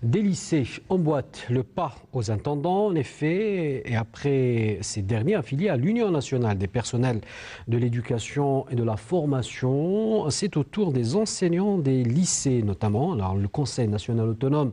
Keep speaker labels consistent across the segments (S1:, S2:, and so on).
S1: des lycées emboîtent le pas aux intendants, en effet, et après ces derniers affiliés à l'Union nationale des personnels de l'éducation et de la formation, c'est au tour des enseignants des lycées notamment. Alors, le Conseil national autonome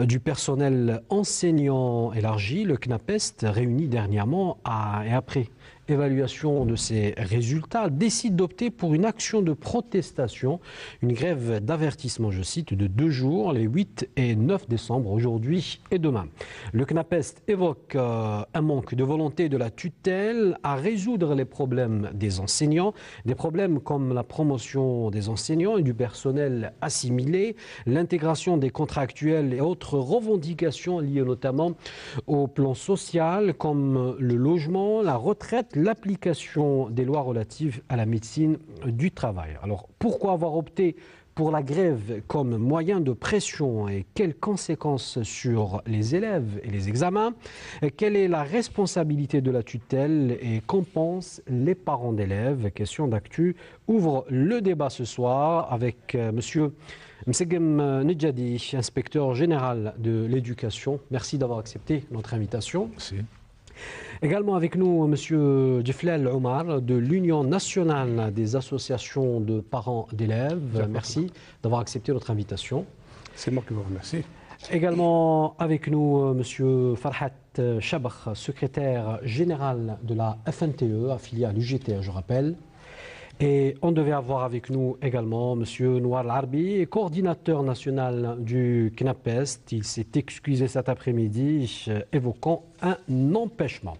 S1: du personnel enseignant élargi, le CNAPEST, réuni dernièrement et après évaluation de ces résultats, décide d'opter pour une action de protestation, une grève d'avertissement, je cite, de 2 jours, les 8 et 9 décembre, aujourd'hui et demain. Le CNAPEST évoque un manque de volonté de la tutelle à résoudre les problèmes des enseignants, des problèmes comme la promotion des enseignants et du personnel assimilé, l'intégration des contractuels et autres revendications liées notamment au plan social comme le logement, la retraite, l'application des lois relatives à la médecine du travail. Alors, pourquoi avoir opté pour la grève comme moyen de pression et quelles conséquences sur les élèves et les examens? Quelle est la responsabilité de la tutelle et qu'en pensent les parents d'élèves? Question d'actu ouvre le débat ce soir avec monsieur Msegem Nedjadi, inspecteur général de l'éducation. Merci d'avoir accepté notre invitation.
S2: Merci.
S1: Également avec nous, M. Djiflel Omar de l'Union nationale des associations de parents d'élèves. Merci d'avoir accepté notre invitation.
S2: C'est moi qui vous remercie.
S1: Également avec nous, M. Farhat Chabakh, secrétaire général de la FNTE, affilié à l'UGT, je rappelle. Et on devait avoir avec nous également M. Nouar Larbi, coordinateur national du CNAPEST. Il s'est excusé cet après-midi, évoquant un empêchement.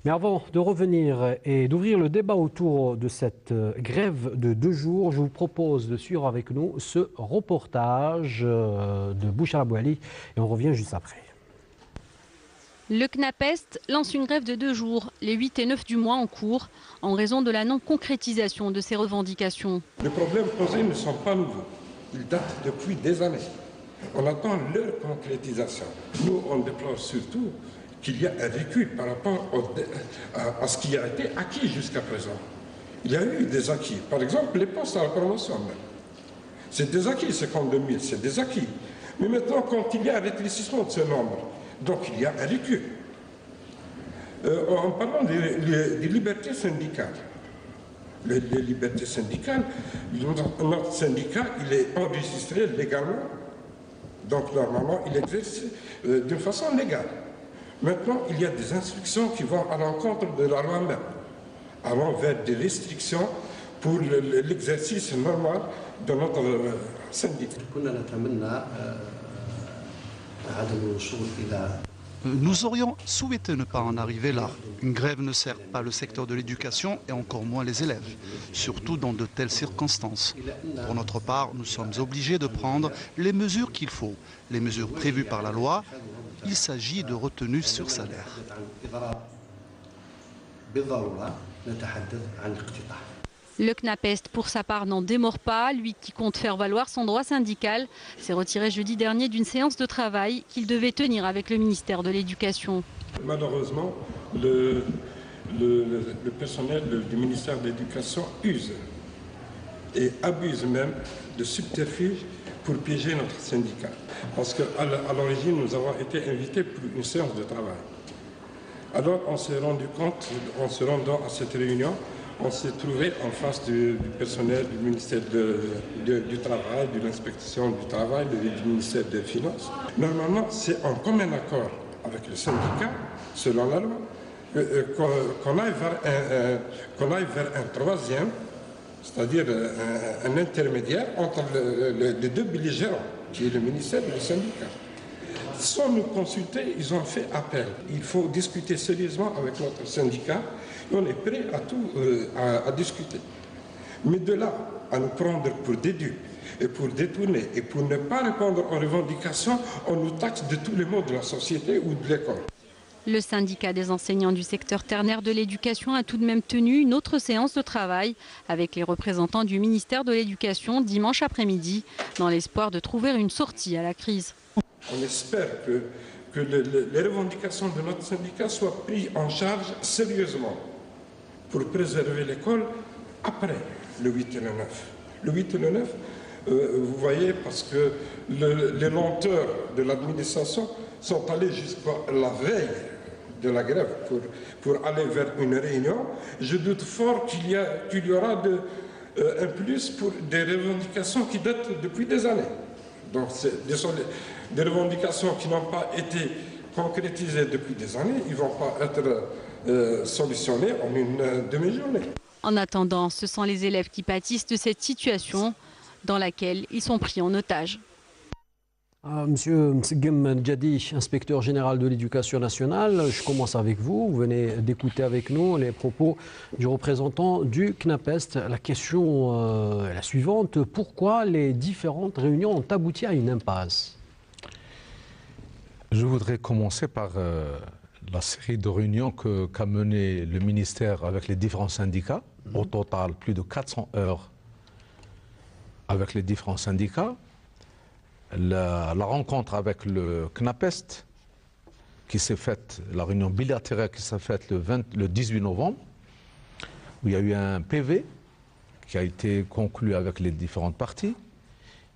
S1: Mais avant de revenir et d'ouvrir le débat autour de cette grève de 2 jours, je vous propose de suivre avec nous ce reportage de Bouchra Bouali et on revient juste après.
S3: Le CNAPEST lance une grève de 2 jours, les 8 et 9 du mois en cours, en raison de la non-concrétisation de ses revendications.
S4: Les problèmes posés ne sont pas nouveaux. Ils datent depuis des années. On attend leur concrétisation. Nous, on déplore surtout qu'il y a un recul par rapport à ce qui a été acquis jusqu'à présent. Il y a eu des acquis. Par exemple, les postes à la promotion. C'est des acquis, 52 000, c'est des acquis. Mais maintenant, quand il y a un rétrécissement de ce nombre, donc il y a un recul. En parlant des libertés syndicales, les libertés syndicales, notre syndicat, il est enregistré légalement, donc normalement il exerce d'une façon légale. Maintenant, il y a des instructions qui vont à l'encontre de la loi même, allant vers des restrictions pour l'exercice normal de notre syndicat.
S5: Nous aurions souhaité ne pas en arriver là. Une grève ne sert pas le secteur de l'éducation et encore moins les élèves, surtout dans de telles circonstances. Pour notre part, nous sommes obligés de prendre les mesures qu'il faut, les mesures prévues par la loi. Il s'agit de retenue sur salaire.
S3: Le CNAPEST, pour sa part, n'en démord pas. Lui qui compte faire valoir son droit syndical s'est retiré jeudi dernier d'une séance de travail qu'il devait tenir avec le ministère de l'Éducation.
S4: Malheureusement, le personnel du ministère de l'Éducation use et abuse même de subterfuges pour piéger notre syndicat. Parce qu'à l'origine, nous avons été invités pour une séance de travail. Alors on s'est rendu compte, en se rendant à cette réunion, on s'est trouvé en face du personnel du ministère du Travail, de l'inspection du travail, du ministère des Finances. Normalement, c'est en commun accord avec le syndicat, selon la loi, qu'on aille vers un troisième, c'est-à-dire un intermédiaire entre les deux belligérants, qui est le ministère et le syndicat. Sans nous consulter, ils ont fait appel. Il faut discuter sérieusement avec notre syndicat et on est prêt à discuter. Mais de là à nous prendre pour des dupes et pour détourner et pour ne pas répondre aux revendications, on nous taxe de tous les maux de la société ou de l'école.
S3: Le syndicat des enseignants du secteur ternaire de l'éducation a tout de même tenu une autre séance de travail avec les représentants du ministère de l'Éducation dimanche après-midi, dans l'espoir de trouver une sortie à la crise.
S4: On espère que les revendications de notre syndicat soient prises en charge sérieusement pour préserver l'école après le 8 et le 9. Le 8 et le 9, Vous voyez, parce que les lenteurs de l'administration sont allées jusqu'à la veille de la grève pour aller vers une réunion. Je doute fort qu'il y aura un plus pour des revendications qui datent depuis des années. Donc, c'est des revendications qui n'ont pas été concrétisées depuis des années. Ils ne vont pas être solutionnés en une demi-journée.
S3: En attendant, ce sont les élèves qui pâtissent de cette situation dans laquelle ils sont pris en otage.
S1: Monsieur Msegem Djadi, inspecteur général de l'éducation nationale, je commence avec vous. Vous venez d'écouter avec nous les propos du représentant du CNAPEST. La question est la suivante. Pourquoi les différentes réunions ont abouti à une impasse?
S2: Je voudrais commencer par la série de réunions qu'a mené le ministère avec les différents syndicats. Au total, plus de 400 heures avec les différents syndicats. La rencontre avec le CNAPEST, qui s'est faite, la réunion bilatérale qui s'est faite le 18 novembre, où il y a eu un PV qui a été conclu avec les différentes parties.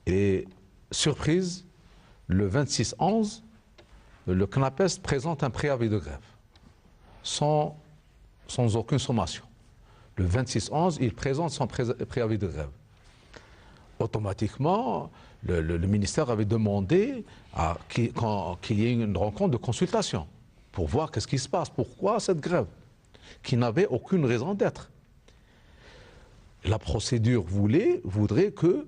S2: Et surprise, le 26-11, le CNAPEST présente un préavis de grève, sans aucune sommation. Le 26-11, il présente son préavis de grève. Automatiquement, le ministère avait demandé qu'il y ait une rencontre de consultation pour voir qu'est-ce qui se passe, pourquoi cette grève, qui n'avait aucune raison d'être. La procédure voudrait que,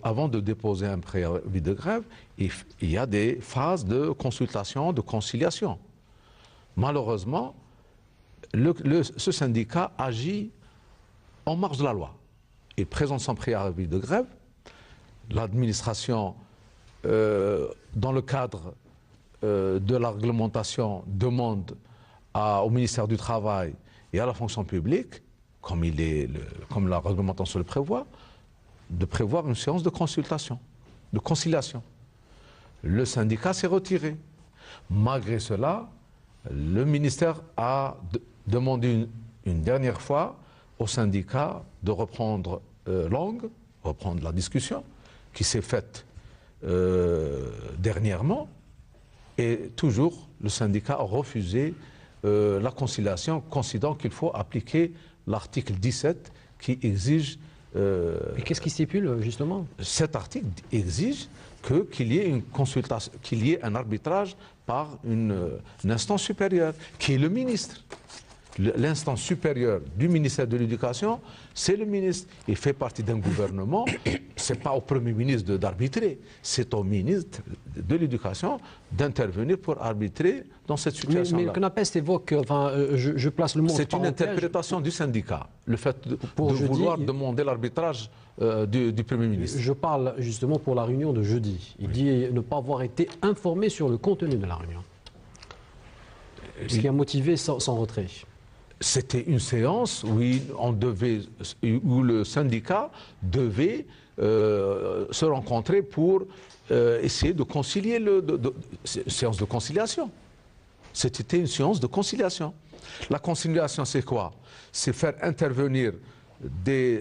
S2: avant de déposer un préavis de grève, il y a des phases de consultation, de conciliation. Malheureusement, ce syndicat agit en marge de la loi. Il présente son préavis de grève. L'administration, dans le cadre de la réglementation, demande au ministère du Travail et à la fonction publique, comme la réglementation le prévoit, de prévoir une séance de consultation, de conciliation. Le syndicat s'est retiré. Malgré cela, le ministère a demandé une dernière fois au syndicat de reprendre reprendre la discussion qui s'est faite dernièrement, et toujours le syndicat a refusé la conciliation, considérant qu'il faut appliquer l'article 17 qui exige...
S1: Et qu'est-ce qui stipule justement?
S2: Cet article exige qu'il y ait une consultation, qu'il y ait un arbitrage par une instance supérieure, qui est le ministre. L'instance supérieure du ministère de l'Éducation, c'est le ministre. Il fait partie d'un gouvernement. Ce n'est pas au Premier ministre d'arbitrer, c'est au ministre de l'Éducation d'intervenir pour arbitrer dans cette situation-là.
S1: Mais le CNAPEST évoque, je place le mot...
S2: C'est une interprétation du syndicat, le fait de vouloir demander l'arbitrage du Premier ministre.
S1: Je parle justement pour la réunion de jeudi. Il dit ne pas avoir été informé sur le contenu de la réunion. Ce qui a motivé son retrait.
S2: C'était une séance où le syndicat devait se rencontrer pour essayer de concilier, séance de conciliation. C'était une séance de conciliation. La conciliation, c'est quoi? C'est faire intervenir des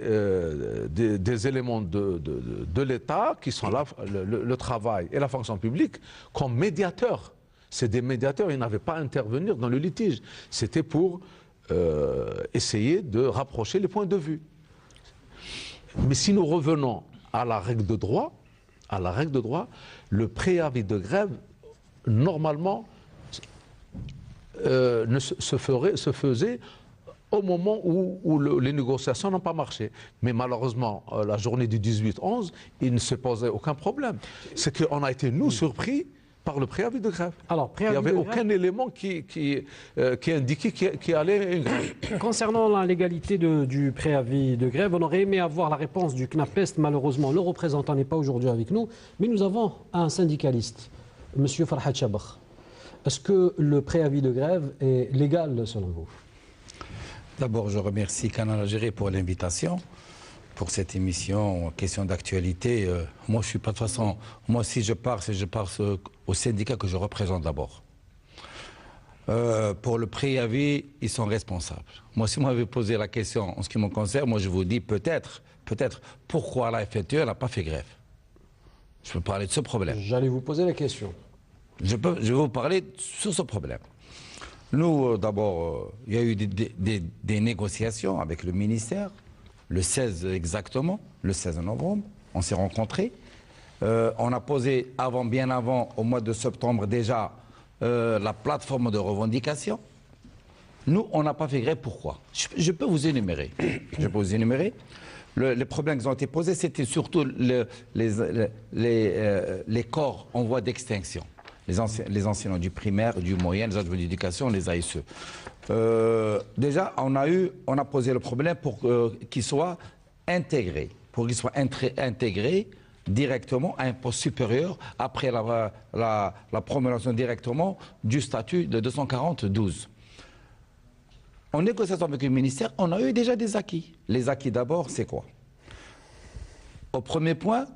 S2: éléments de l'État, qui sont là, le travail et la fonction publique, comme médiateurs. C'est des médiateurs, ils n'avaient pas à intervenir dans le litige. C'était pour essayer de rapprocher les points de vue. Mais si nous revenons à la règle de droit, le préavis de grève, normalement, se faisait au moment où les négociations n'ont pas marché. Mais malheureusement, la journée du 18-11, il ne se posait aucun problème. C'est qu'on a été, nous, surpris par le préavis de grève.
S1: Alors,
S2: il n'y avait aucun élément qui indiquait qu'il y allait une grève.
S1: Concernant la légalité du préavis de grève, on aurait aimé avoir la réponse du CNAPEST. Malheureusement, le représentant n'est pas aujourd'hui avec nous. Mais nous avons un syndicaliste, M. Farhad Chabakh. Est-ce que le préavis de grève est légal selon vous?
S6: D'abord, je remercie Canal Algérie pour l'invitation, pour cette émission, question d'actualité. Moi, je suis pas de toute façon. Moi, si je pars, je pars au syndicat que je représente d'abord. Pour le préavis, ils sont responsables. Moi, si vous m'avez posé la question en ce qui me concerne, moi je vous dis peut-être, pourquoi la FNTE n'a pas fait grève. Je peux parler de ce problème.
S1: J'allais vous poser la question.
S6: Je vais vous parler sur ce problème. Nous, d'abord, il y a eu des négociations avec le ministère, le 16 exactement, le 16 novembre, on s'est rencontrés. On a posé bien avant, au mois de septembre déjà, la plateforme de revendication. Nous, on n'a pas fait grève. Pourquoi? Je peux vous énumérer. Les problèmes qui ont été posés, c'était surtout les corps en voie d'extinction. Les enseignants du primaire, du moyen, les adjoints d'éducation, les ASE. Déjà, on a posé le problème pour qu'ils soient intégrés, directement à un poste supérieur après la promulgation directement du statut de 240-12. En négociation avec le ministère, on a eu déjà des acquis. Les acquis d'abord, c'est quoi? Au premier point,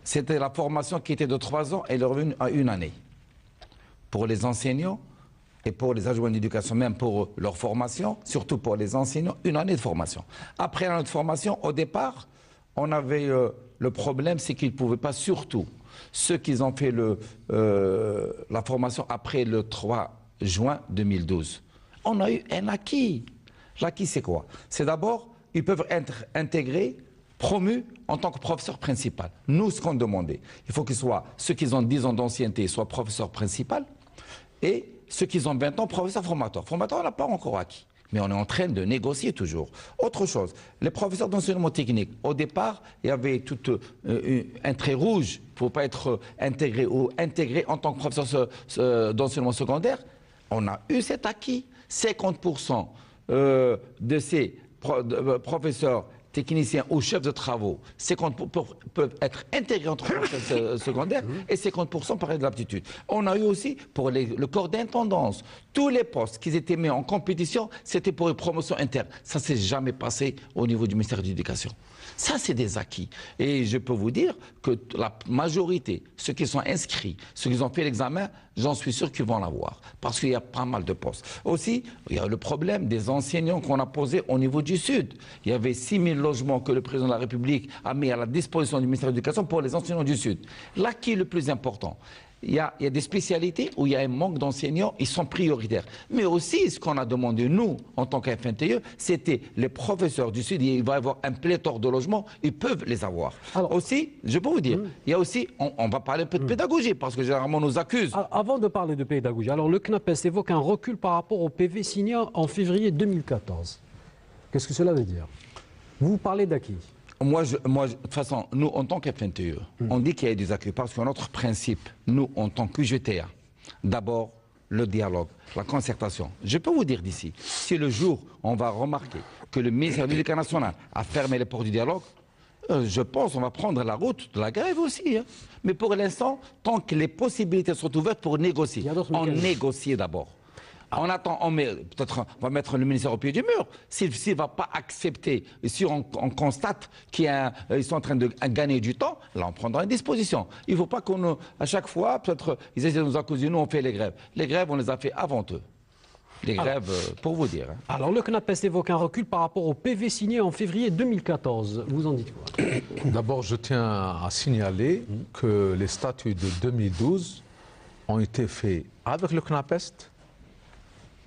S6: c'était la formation qui était de 3 ans et le revenu à 1 année. Pour les enseignants et pour les adjoints d'éducation, même pour leur formation, surtout pour les enseignants, 1 année de formation. Après l'année de formation, au départ, on avait le problème, c'est qu'ils ne pouvaient pas, surtout ceux qui ont fait la formation après le 3 juin 2012. On a eu un acquis. L'acquis, c'est quoi? C'est d'abord, ils peuvent être intégrés, promus en tant que professeur principal. Nous, ce qu'on demandait, il faut qu'ils soient, ceux qui ont 10 ans d'ancienneté, soient professeurs principal, et ceux qui ont 20 ans, professeurs formateurs. Formateurs, on n'a pas encore acquis. Mais on est en train de négocier toujours. Autre chose, les professeurs d'enseignement technique, au départ, il y avait tout un trait rouge. Il ne faut pas être intégré ou intégré en tant que professeur d'enseignement secondaire. On a eu cet acquis. 50% de ces professeurs techniciens ou chefs de travaux, 50% peuvent être intégrés entre professeurs secondaires et 50% par de l'aptitude. On a eu aussi pour le corps d'intendance, tous les postes qui étaient mis en compétition, c'était pour une promotion interne. Ça ne s'est jamais passé au niveau du ministère de l'Éducation. Ça, c'est des acquis. Et je peux vous dire que la majorité, ceux qui sont inscrits, ceux qui ont fait l'examen, j'en suis sûr qu'ils vont l'avoir. Parce qu'il y a pas mal de postes. Aussi, il y a le problème des enseignants qu'on a posés au niveau du Sud. Il y avait 6 000 logements que le président de la République a mis à la disposition du ministère de l'Éducation pour les enseignants du Sud. L'acquis le plus important, il y a des spécialités où il y a un manque d'enseignants, ils sont prioritaires. Mais aussi, ce qu'on a demandé, nous, en tant qu'FNTE, c'était les professeurs du Sud, il va y avoir un pléthore de logements, ils peuvent les avoir. Alors, aussi, je peux vous dire, il y a aussi, on va parler un peu de pédagogie, parce que généralement, on nous accuse.
S1: Alors, avant de parler de pédagogie, alors le CNAPES évoque un recul par rapport au PV signé en février 2014. Qu'est-ce que cela veut dire? Vous parlez d'acquis.
S6: Moi, de toute façon, nous, en tant qu'FNTE, on dit qu'il y a des acquis parce que notre principe, nous, en tant qu'UGTA, d'abord, le dialogue, la concertation. Je peux vous dire d'ici, si le jour on va remarquer que le ministère de l'Éducation nationale a fermé les portes du dialogue, je pense qu'on va prendre la route de la grève aussi. Hein. Mais pour l'instant, tant que les possibilités sont ouvertes pour négocier, on négocie d'abord. On attend, peut-être on va mettre le ministère au pied du mur. S'il ne va pas accepter, si on constate qu'ils sont en train de gagner du temps, là on prendra une disposition. Il ne faut pas qu'on, à chaque fois, peut-être ils essaient de nous accuser, nous on fait les grèves. Les grèves, on les a fait avant eux. Les grèves, pour vous dire. Hein.
S1: Alors le CNAPES évoque un recul par rapport au PV signé en février 2014. Vous en dites quoi?
S2: D'abord, je tiens à signaler que les statuts de 2012 ont été faits avec le CNAPES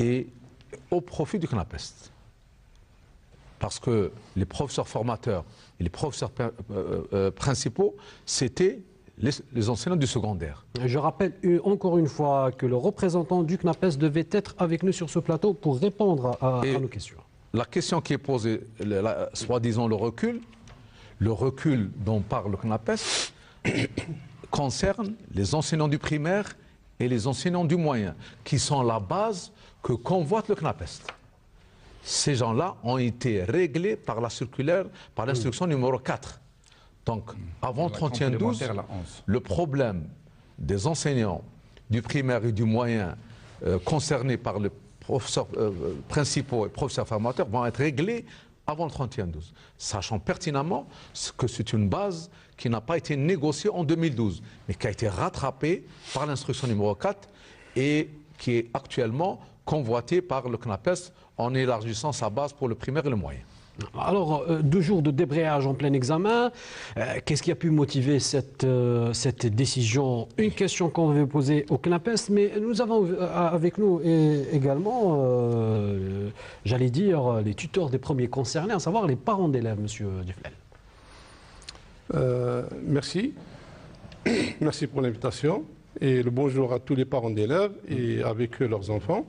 S2: et au profit du CNAPES. Parce que les professeurs formateurs et les professeurs principaux, c'était les enseignants du secondaire.
S1: Je rappelle encore une fois que le représentant du CNAPES devait être avec nous sur ce plateau pour répondre à nos questions.
S2: La question qui est posée, soi-disant le recul dont parle le CNAPES concerne les enseignants du primaire et les enseignants du moyen, qui sont la base que convoite le CNAPES. Ces gens-là ont été réglés par la circulaire, par l'instruction numéro 4. Donc, avant 31-12, le problème des enseignants du primaire et du moyen concernés par les professeurs principaux et professeurs formateurs vont être réglés avant le 31-12, sachant pertinemment que c'est une base qui n'a pas été négociée en 2012, mais qui a été rattrapée par l'instruction numéro 4 et qui est actuellement convoité par le CNAPES en élargissant sa base pour le primaire et le moyen.
S1: Alors, 2 jours de débrayage en plein examen, qu'est-ce qui a pu motiver cette décision? Une question qu'on veut poser au CNAPES, mais nous avons avec nous également, j'allais dire, les tuteurs des premiers concernés, à savoir les parents d'élèves, Monsieur Duflel.
S7: Merci. Merci pour l'invitation et le bonjour à tous les parents d'élèves et avec eux leurs enfants.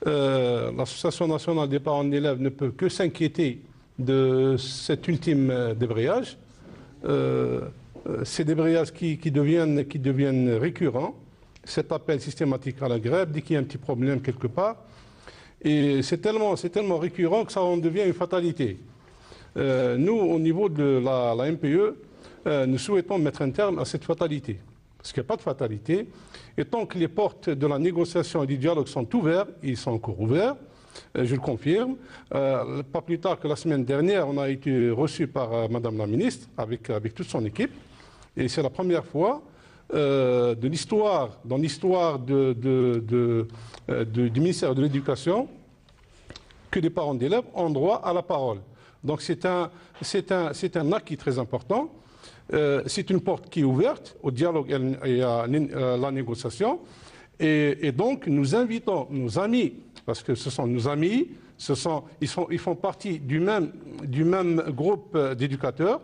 S7: L'Association nationale des parents d'élèves ne peut que s'inquiéter de cet ultime débrayage. Ces débrayages qui deviennent récurrents, cet appel systématique à la grève, dès qu'il y a un petit problème quelque part. Et c'est tellement récurrent que ça en devient une fatalité. Nous, au niveau de la MPE, nous souhaitons mettre un terme à cette fatalité. Parce qu'il n'y a pas de fatalité. Et tant que les portes de la négociation et du dialogue sont ouvertes, ils sont encore ouverts, je le confirme. Pas plus tard que la semaine dernière, on a été reçu par Madame la ministre avec toute son équipe. Et c'est la première fois dans l'histoire du ministère de l'Éducation que les parents d'élèves ont droit à la parole. Donc c'est un acquis très important. C'est une porte qui est ouverte au dialogue et à la négociation. Et donc, nous invitons nos amis, parce que ce sont nos amis, ils font partie du même groupe d'éducateurs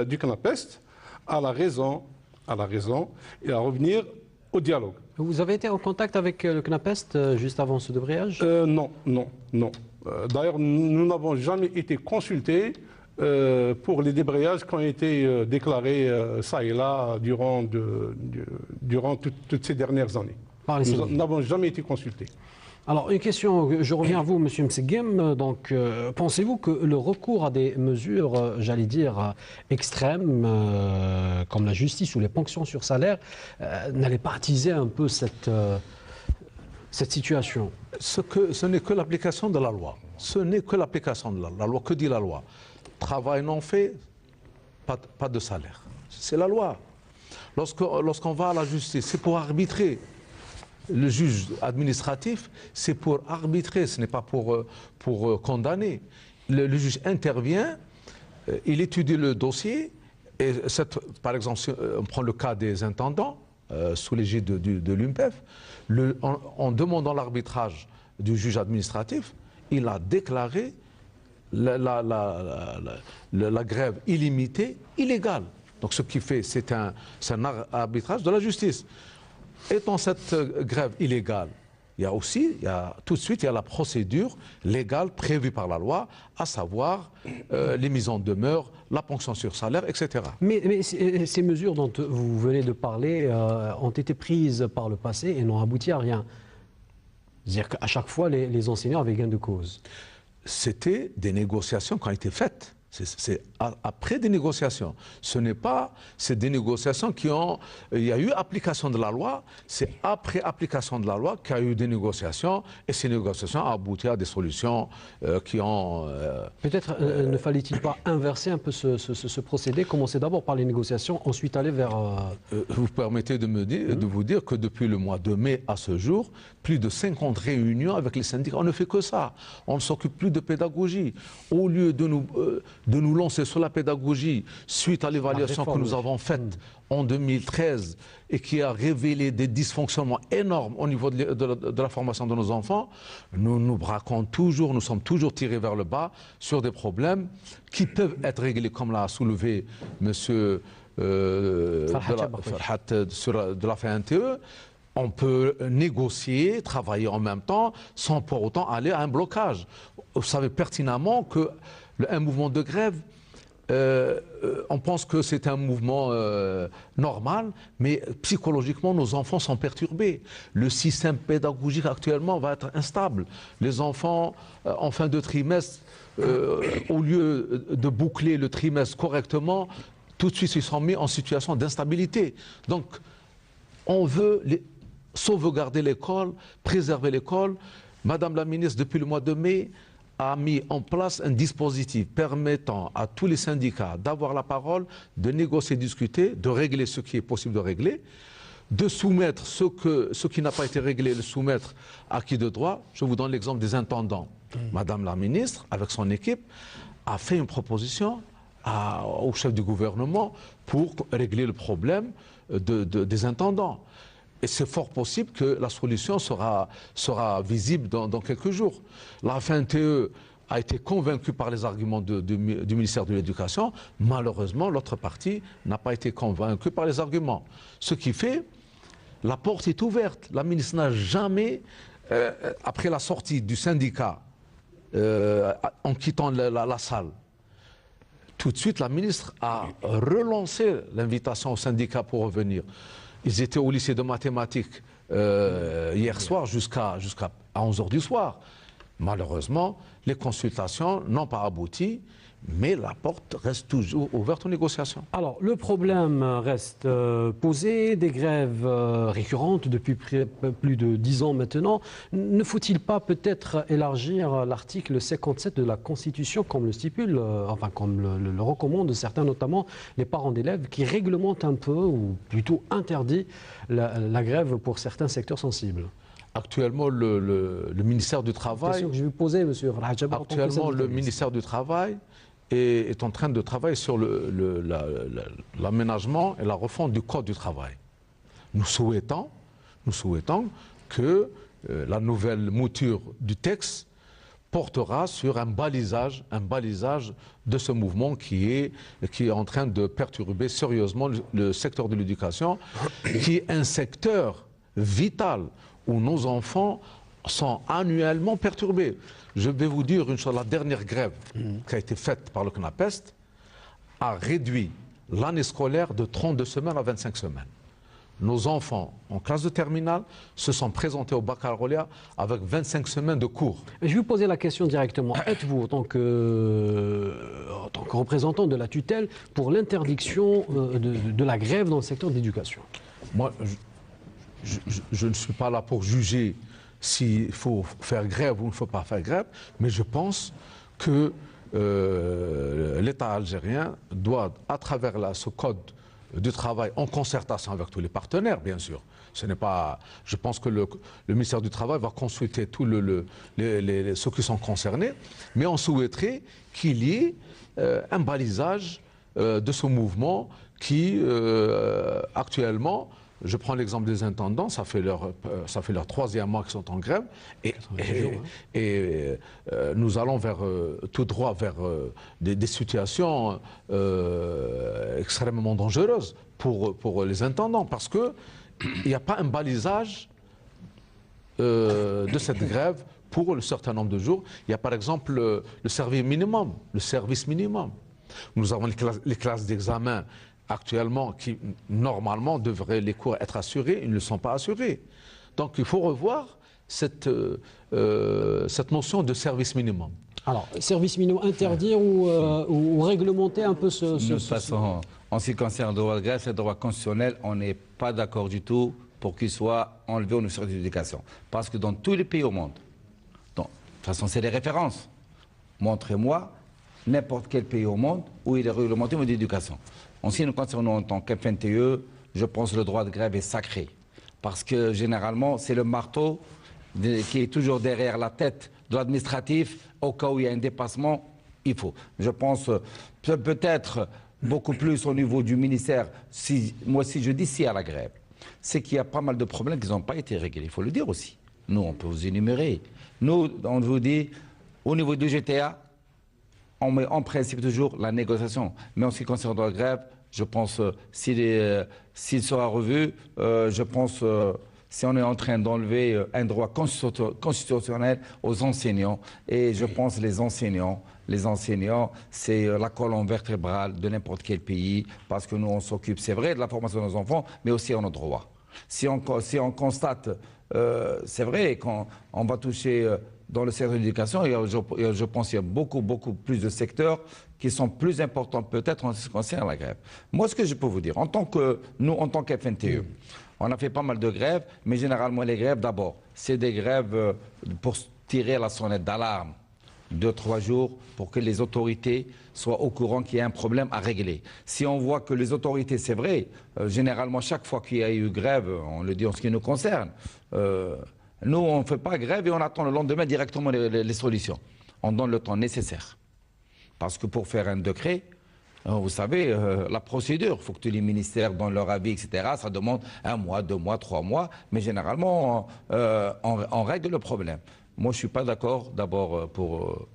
S7: du CNAPES, à la raison et à revenir au dialogue.
S1: Vous avez été en contact avec le CNAPES juste avant ce débrayage?
S7: Non. D'ailleurs, nous n'avons jamais été consultés pour les débrayages qui ont été déclarés ça et là durant toutes ces dernières années. Nous n'avons jamais été consultés.
S1: Alors, une question, je reviens à vous, M. Msegem. Donc, pensez-vous que le recours à des mesures, j'allais dire, extrêmes, comme la justice ou les ponctions sur salaire, n'allait pas attiser un peu cette situation?
S2: Ce n'est que l'application de la loi. Ce n'est que l'application de la loi. Que dit la loi? Travail non fait, pas de salaire. C'est la loi. Lorsqu'on va à la justice, c'est pour arbitrer. Le juge administratif, c'est pour arbitrer, ce n'est pas pour condamner. Le juge intervient, il étudie le dossier, et par exemple, si on prend le cas des intendants, sous l'égide de l'UMPEF, en demandant l'arbitrage du juge administratif, il a déclaré la grève illimitée illégale. Donc ce qui fait, c'est un arbitrage de la justice. Étant cette grève illégale, tout de suite, il y a la procédure légale prévue par la loi, à savoir les mises en demeure, la ponction sur salaire, etc.
S1: Mais ces mesures dont vous venez de parler ont été prises par le passé et n'ont abouti à rien. C'est-à-dire qu'à chaque fois, les enseignants avaient gain de cause.
S2: C'était des négociations qui ont été faites. C'est après des négociations. Ce n'est pas, c'est des négociations il y a eu application de la loi, c'est après application de la loi qu'il y a eu des négociations, et ces négociations ont abouti à des solutions qui ont...
S1: Peut-être ne fallait-il pas inverser un peu ce procédé, commencer d'abord par les négociations, ensuite aller vers...
S2: Vous permettez de vous dire que depuis le mois de mai à ce jour, plus de 50 réunions avec les syndicats, on ne fait que ça. On ne s'occupe plus de pédagogie. Au lieu de nous lancer sur la pédagogie suite à l'évaluation que nous avons faite en 2013 et qui a révélé des dysfonctionnements énormes au niveau de la formation de nos enfants, nous nous braquons toujours, nous sommes toujours tirés vers le bas sur des problèmes qui peuvent être réglés, comme l'a soulevé M. Farhat de la FNTE. On peut négocier, travailler en même temps, sans pour autant aller à un blocage. Vous savez pertinemment qu'un mouvement de grève, on pense que c'est un mouvement normal, mais psychologiquement, nos enfants sont perturbés. Le système pédagogique actuellement va être instable. Les enfants, en fin de trimestre, au lieu de boucler le trimestre correctement, tout de suite, ils sont mis en situation d'instabilité. Donc, on veut sauvegarder l'école, préserver l'école. Madame la ministre, depuis le mois de mai, a mis en place un dispositif permettant à tous les syndicats d'avoir la parole, de négocier, discuter, de régler ce qui est possible de régler. de soumettre ce qui n'a pas été réglé, le soumettre à qui de droit. Je vous donne l'exemple des intendants. Madame la ministre, avec son équipe, a fait une proposition au chef du gouvernement pour régler le problème des intendants. Et c'est fort possible que la solution sera visible dans quelques jours. La FNTE a été convaincue par les arguments du ministère de l'Éducation. Malheureusement, l'autre partie n'a pas été convaincue par les arguments. Ce qui fait, la porte est ouverte. La ministre n'a jamais, après la sortie du syndicat, en quittant la salle, tout de suite, la ministre a relancé l'invitation au syndicat pour revenir. Ils étaient au lycée de mathématiques hier soir jusqu'à 11h du soir. Malheureusement, les consultations n'ont pas abouti, mais la porte reste toujours ouverte aux négociations.
S1: Alors, le problème reste posé, des grèves récurrentes depuis plus de 10 ans maintenant. Ne faut-il pas peut-être élargir l'article 57 de la Constitution, comme le stipule, enfin comme le recommandent certains, notamment les parents d'élèves, qui réglementent un peu, ou plutôt interdit, la grève pour certains secteurs sensibles?
S2: Actuellement, le ministère du Travail...
S1: Question que je vais vous poser, monsieur Rajab.
S2: Actuellement, le ministère du Travail est en train de travailler sur l'aménagement et la refonte du Code du travail. Nous souhaitons que la nouvelle mouture du texte portera sur un balisage de ce mouvement qui est en train de perturber sérieusement le secteur de l'éducation, qui est un secteur vital où nos enfants sont annuellement perturbés. Je vais vous dire une chose, la dernière grève qui a été faite par le CNAPEST a réduit l'année scolaire de 32 semaines à 25 semaines. Nos enfants en classe de terminale se sont présentés au baccalauréat avec 25 semaines de cours.
S1: Je vais vous poser la question directement. Êtes-vous, en tant que représentant de la tutelle, pour l'interdiction de la grève dans le secteur de l'éducation?
S2: Moi, je ne suis pas là pour juger s'il faut faire grève ou il ne faut pas faire grève, mais je pense que l'État algérien doit, à travers ce code du travail, en concertation avec tous les partenaires, bien sûr. Je pense que le ministère du Travail va consulter tous ceux qui sont concernés, mais on souhaiterait qu'il y ait un balisage de ce mouvement qui, actuellement, je prends l'exemple des intendants, ça fait leur 3e mois qu'ils sont en grève, et nous allons tout droit vers des situations extrêmement dangereuses pour les intendants, parce qu'il n'y a pas un balisage de cette grève pour un certain nombre de jours. Il y a par exemple le service minimum. Nous avons les classes d'examen actuellement qui, normalement, devraient les cours être assurés, ils ne le sont pas assurés. Donc il faut revoir cette notion de service minimum.
S1: Alors, service minimum, interdire ou réglementer un peu
S6: De toute façon, en ce qui concerne le droit de grève, c'est le droit constitutionnel, on n'est pas d'accord du tout pour qu'il soit enlevé au ministère de l'Éducation. Parce que dans tous les pays au monde, de toute façon, c'est des références. Montrez-moi n'importe quel pays au monde où il est réglementé au niveau de l'éducation. En ce qui nous concerne en tant qu'FNTE, je pense que le droit de grève est sacré. Parce que généralement, c'est le marteau qui est toujours derrière la tête de l'administratif. Au cas où il y a un dépassement, il faut. Je pense peut-être beaucoup plus au niveau du ministère. Moi, si je dis si à la grève, c'est qu'il y a pas mal de problèmes qui n'ont pas été réglés. Il faut le dire aussi. Nous, on peut vous énumérer. Nous, on vous dit, au niveau du GTA, on met en principe toujours la négociation. Mais en ce qui concerne la grève, je pense, s'il sera revu, je pense, si on est en train d'enlever un droit constitutionnel aux enseignants, et je pense les enseignants, c'est la colonne vertébrale de n'importe quel pays, parce que nous, on s'occupe, c'est vrai, de la formation de nos enfants, mais aussi de nos droits. Si on constate, c'est vrai qu'on va toucher... Dans le secteur de l'éducation, je pense qu'il y a beaucoup plus de secteurs qui sont plus importants peut-être en ce qui concerne la grève. Moi, ce que je peux vous dire, en tant qu'FNTE, on a fait pas mal de grèves, mais généralement les grèves, d'abord, c'est des grèves pour tirer la sonnette d'alarme 2-3 jours pour que les autorités soient au courant qu'il y a un problème à régler. Si on voit que les autorités, c'est vrai, généralement chaque fois qu'il y a eu grève, on le dit en ce qui nous concerne, nous on ne fait pas grève et on attend le lendemain directement les solutions. On donne le temps nécessaire. Parce que pour faire un décret, vous savez, la procédure, il faut que tous les ministères donnent leur avis, etc. Ça demande 1 mois, 2 mois, 3 mois, mais généralement, on règle le problème. Moi, je ne suis pas d'accord, d'abord, pour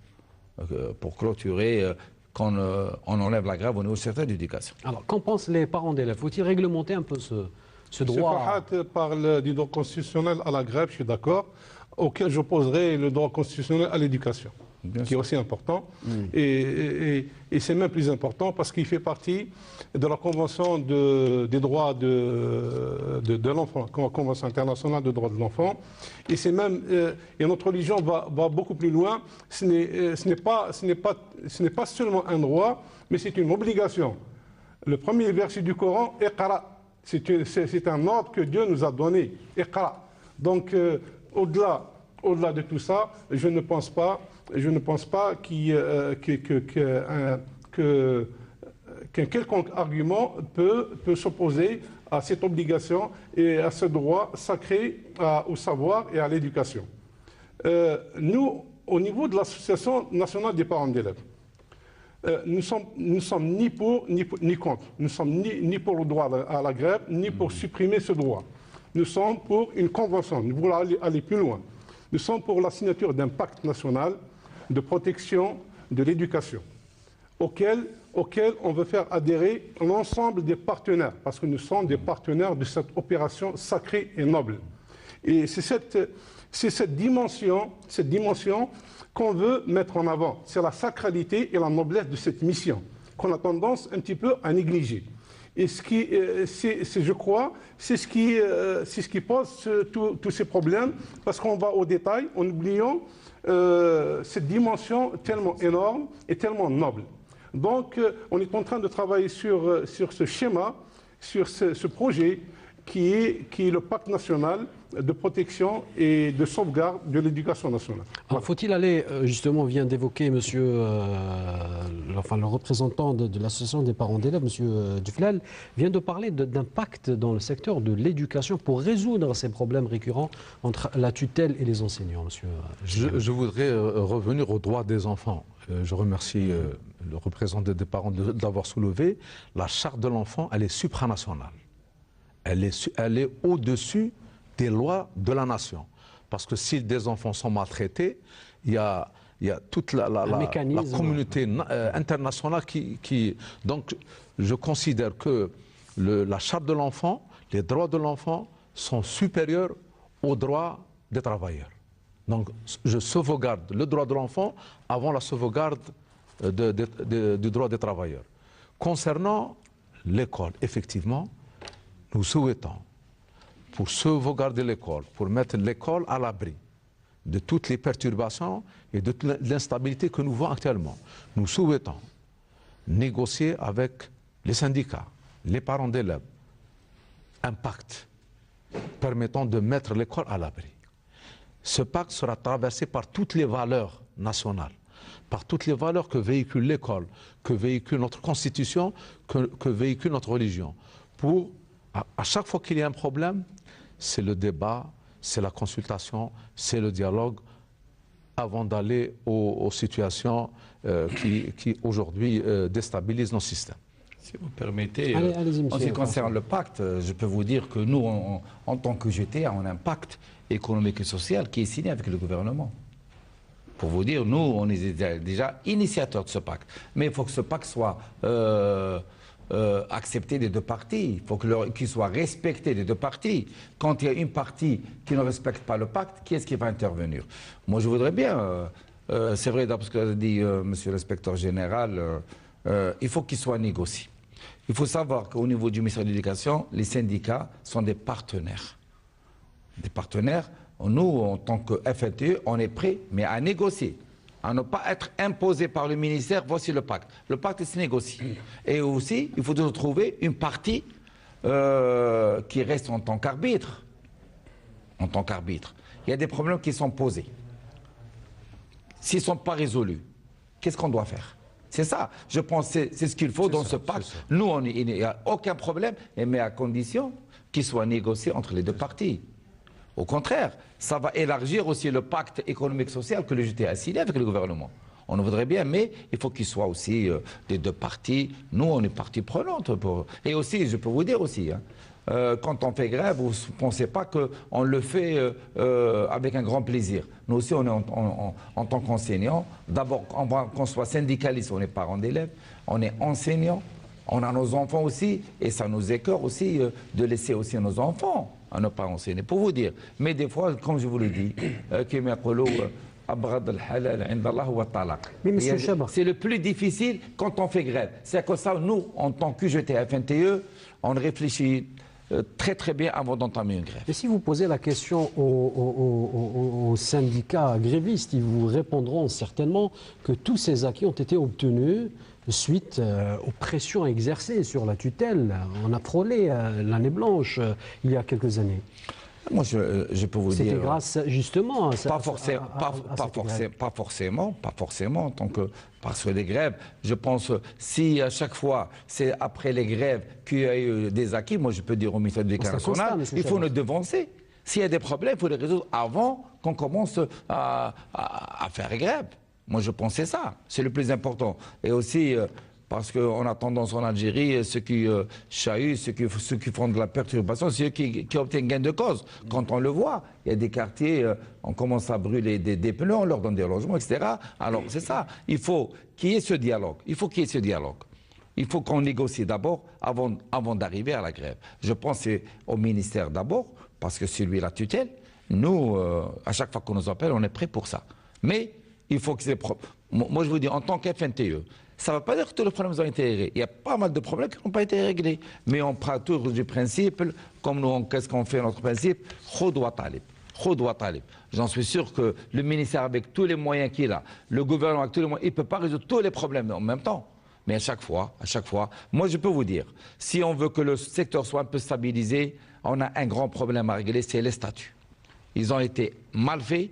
S6: clôturer, qu'on on enlève la grève au niveau du secteur de l'éducation.
S1: Alors, qu'en pensent les parents d'élèves? Faut-il réglementer un peu ce droit?
S7: M. Farhat parle du droit constitutionnel à la grève, je suis d'accord, auquel j'opposerai le droit constitutionnel à l'éducation, qui est aussi important. Et c'est même plus important parce qu'il fait partie de la Convention des droits de l'enfant, Convention internationale des droits de l'enfant. Et c'est même, et notre religion va beaucoup plus loin. Ce n'est pas seulement un droit, mais c'est une obligation. Le premier verset du Coran, Iqra. C'est un ordre que Dieu nous a donné, Iqra. Donc, au-delà de tout ça, je ne pense pas qu'un quelconque argument peut s'opposer à cette obligation et à ce droit sacré au savoir et à l'éducation. Nous, au niveau de l'Association nationale des parents d'élèves, nous sommes ni pour ni contre. Nous ne sommes ni pour le droit à la grève, ni pour supprimer ce droit. Nous sommes pour une convention. Nous voulons aller plus loin. Nous sommes pour la signature d'un pacte national de protection de l'éducation, auquel on veut faire adhérer l'ensemble des partenaires, parce que nous sommes des partenaires de cette opération sacrée et noble. Et c'est cette dimension qu'on veut mettre en avant. C'est la sacralité et la noblesse de cette mission, qu'on a tendance un petit peu à négliger. Et je crois, c'est ce qui pose tous ces problèmes, parce qu'on va au détail en oubliant cette dimension tellement énorme et tellement noble. Donc, on est en train de travailler sur ce schéma, sur ce projet qui est le pacte national de protection et de sauvegarde de l'éducation nationale.
S1: Alors, faut-il aller, justement, vient d'évoquer le représentant de l'association des parents d'élèves, M. Duflal, vient de parler d'un pacte dans le secteur de l'éducation pour résoudre ces problèmes récurrents entre la tutelle et les enseignants, monsieur.
S2: Je voudrais revenir aux droits des enfants. Je remercie le représentant des parents d'avoir soulevé. La charte de l'enfant, elle est supranationale. Elle est au-dessus des lois de la nation. Parce que si des enfants sont maltraités, il y a toute la communauté internationale qui... Donc, je considère que la charte de l'enfant, les droits de l'enfant sont supérieurs aux droits des travailleurs. Donc, je sauvegarde le droit de l'enfant avant la sauvegarde du droit des travailleurs. Concernant l'école, effectivement, nous souhaitons, pour sauvegarder l'école, pour mettre l'école à l'abri de toutes les perturbations et de toute l'instabilité que nous voyons actuellement, nous souhaitons négocier avec les syndicats, les parents d'élèves, un pacte permettant de mettre l'école à l'abri. Ce pacte sera traversé par toutes les valeurs nationales, par toutes les valeurs que véhicule l'école, que véhicule notre constitution, que véhicule notre religion. Pour, à chaque fois qu'il y a un problème, c'est le débat, c'est la consultation, c'est le dialogue, avant d'aller aux situations qui aujourd'hui déstabilisent nos systèmes.
S6: Si vous permettez, en ce qui concerne le pacte, je peux vous dire que nous, en tant que GTA, on a un pacte économique et social qui est signé avec le gouvernement. Pour vous dire, nous, on est déjà initiateurs de ce pacte. Mais il faut que ce pacte soit accepté des deux parties. Il faut qu'il soit respecté des deux parties. Quand il y a une partie qui ne respecte pas le pacte, qui est-ce qui va intervenir? Moi, je voudrais bien, c'est vrai, d'après ce que dit monsieur l'inspecteur général, il faut qu'il soit négocié. Il faut savoir qu'au niveau du ministère de l'Éducation, les syndicats sont des partenaires. Des partenaires, nous, en tant que FNTE, on est prêts, mais à négocier, à ne pas être imposé par le ministère, voici le pacte. Le pacte se négocie. Et aussi, il faut toujours trouver une partie qui reste en tant qu'arbitre. En tant qu'arbitre. Il y a des problèmes qui sont posés. s'ils ne sont pas résolus, qu'est-ce qu'on doit faire? C'est ça, je pense, c'est ce qu'il faut dans ce pacte. Nous, il n'y a aucun problème, mais à condition qu'il soit négocié entre les deux parties. Au contraire, ça va élargir aussi le pacte économique-social que le JT a signé avec le gouvernement. On voudrait bien, mais il faut qu'il soit aussi des deux parties. Nous, on est partie prenante. Et aussi, je peux vous dire aussi, quand on fait grève, vous ne pensez pas qu'on le fait avec un grand plaisir. Nous aussi, on est en tant qu'enseignants. D'abord, qu'on soit syndicaliste, on est parents d'élèves, on est enseignants, on a nos enfants aussi, et ça nous écœure aussi de laisser aussi nos enfants à ne pas enseigner. Pour vous dire, mais des fois, comme je vous l'ai dit, c'est le plus difficile quand on fait grève. C'est que ça, nous, en tant qu'UGT FNTE, on réfléchit très très bien avant d'entamer une grève.
S1: Et si vous posez la question aux syndicats grévistes, ils vous répondront certainement que tous ces acquis ont été obtenus suite aux pressions exercées sur la tutelle. On a frôlé l'année blanche il y a quelques années.
S6: Moi, je peux vous dire...
S1: C'était grâce, justement,
S6: pas forcément, en tant que... Parce que les grèves, je pense, si à chaque fois, c'est après les grèves qu'il y a eu des acquis, moi, je peux dire au ministère de l'Éducation nationale, il faut nous devancer. S'il y a des problèmes, il faut les résoudre avant qu'on commence à faire grève. Moi, je pensais ça. C'est le plus important. Et aussi... parce qu'on a tendance en Algérie, ceux qui chahutent, ceux qui font de la perturbation, c'est ceux qui obtiennent gain de cause. Quand on le voit, il y a des quartiers, on commence à brûler des pneus, on leur donne des logements, etc. Alors c'est ça, il faut qu'il y ait ce dialogue. Il faut qu'il y ait ce dialogue. Il faut qu'on négocie d'abord avant d'arriver à la grève. Je pense que c'est au ministère d'abord, parce que c'est lui la tutelle. Nous, à chaque fois qu'on nous appelle, on est prêt pour ça. Mais il faut que c'est propre. Moi, je vous dis, en tant qu'FNTE, ça ne veut pas dire que tous les problèmes ont été réglés. Il y a pas mal de problèmes qui n'ont pas été réglés. Mais on prend toujours du principe, comme nous, qu'est-ce qu'on fait notre principe? Khoudwa talib. Khoudwa talib. J'en suis sûr que le ministère, avec tous les moyens qu'il a, le gouvernement avec tous les moyens, il ne peut pas résoudre tous les problèmes en même temps. Mais à chaque fois, moi je peux vous dire, si on veut que le secteur soit un peu stabilisé, on a un grand problème à régler, c'est les statuts. Ils ont été mal faits